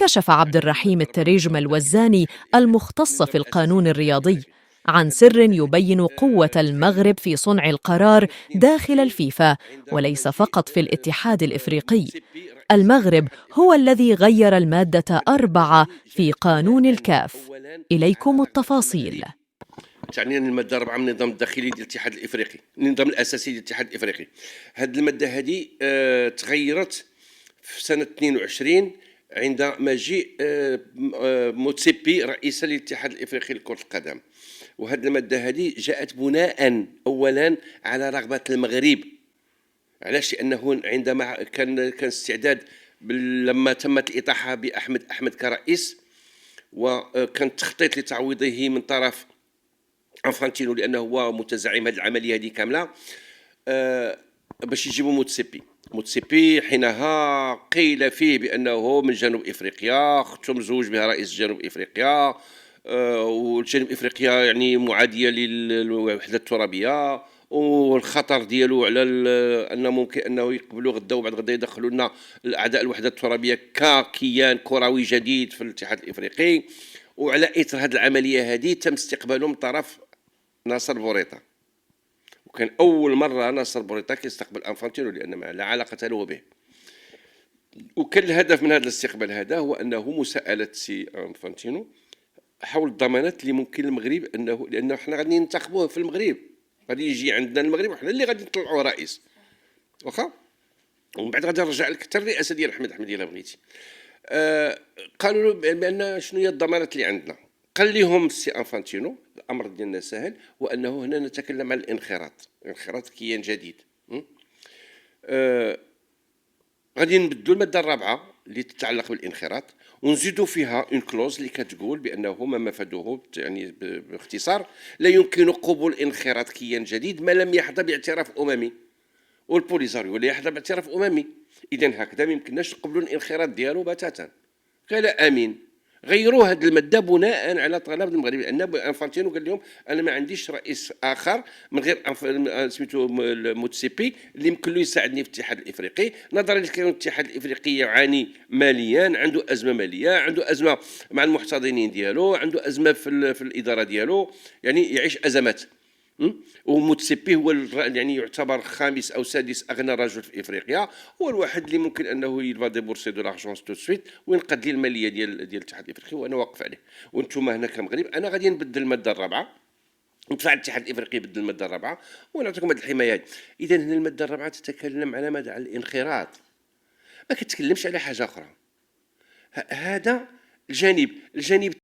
كشف عبد الرحيم التريجم الوزاني المختص في القانون الرياضي عن سر يبين قوة المغرب في صنع القرار داخل الفيفا وليس فقط في الاتحاد الإفريقي. المغرب هو الذي غير المادة 4 في قانون الكاف. إليكم التفاصيل. تعني الماده 4 من النظام الداخلي ديال الاتحاد الافريقي، النظام الاساسي للاتحاد الافريقي. هذه الماده هذه تغيرت في سنه 22 عندما جاء موتسيبي رئيسا للاتحاد الافريقي لكره القدم. وهذه الماده هذه جاءت بناء اولا على رغبه المغرب. علاش؟ لانه عندما كان استعداد لما تمت الاطاحه باحمد كرئيس، وكان التخطيط لتعويضه من طرف انفانتينو لانه هو متزعم هذه العمليه هذه كامله، باش يجيبوا موتسيبي حينها قيل فيه بانه من جنوب افريقيا، اختو مزوج بها رئيس جنوب افريقيا، والجنوب افريقيا يعني معاديه للوحده الترابيه، والخطر ديالو على انه ممكن انه يقبلوا غدا وبعد غدا يدخلوا لنا الاعداء الوحده الترابيه ككيان كروي جديد في الاتحاد الافريقي. وعلى اثر هذه العمليه هذه تم استقباله من طرف ناصر بوريطه، وكان اول مره ناصر بوريطه كيستقبل انفانتينو لان ما لا علاقه له به. وكان الهدف من هذا الاستقبال هذا هو انه مساءله سي انفانتينو حول الضمانات اللي ممكن المغرب لانه حنا غادي ننتخبوه في المغرب، غادي يجي عندنا المغرب وحنا اللي غادي نطلعوه رئيس، واخا ومن بعد غادي نرجع لك حتى الرئاسه ديال احمد الا بغيتي. قالوا له بان شنو هي الضمانات اللي عندنا. قال لهم السي انفانتينو الامر ديالنا سهل، وانه هنا نتكلم عن الانخراط كيان جديد. غادي نبدلوا الماده الرابعه اللي تتعلق بالانخراط ونزيدوا فيها اون كلوز اللي كتقول بانه ما مفاده يعني باختصار لا يمكن قبول انخراط كيان جديد ما لم يحظى باعتراف اممي، والبوليزاريو لا يحظى باعتراف اممي. اذا هكذا ما يمكنناش نقبلوا الانخراط ديالو بتاتا. قال امين. غيروا هذه الماده بناء على طلب المغرب، لان انفانتينو قال لهم انا ما عنديش رئيس اخر من غير سميتو موتسيبي اللي يمكن له يساعدني في الاتحاد الافريقي، نظرا لكون الاتحاد الافريقي يعاني ماليا، عنده ازمه ماليه، عنده ازمه مع المحتضنين ديالو، عنده ازمه في الاداره ديالو، يعني يعيش ازمات. وموتسيبي هو يعني يعتبر خامس او سادس اغنى رجل في افريقيا، هو الواحد اللي ممكن انه يلفا ديبورسي دو لارجون تو سويت وينقذ لي الماليه ديال الاتحاد الافريقي، وانا واقف عليه. وانتم هنا كمغرب انا غادي نبدل الماده الرابعه، ندفع الاتحاد الافريقي يبدل الماده الرابعه ونعطيكم هذه الحمايات. اذا هنا الماده الرابعه تتكلم على ماذا؟ على الانخراط، ما كتكلمش على حاجه اخرى. هذا الجانب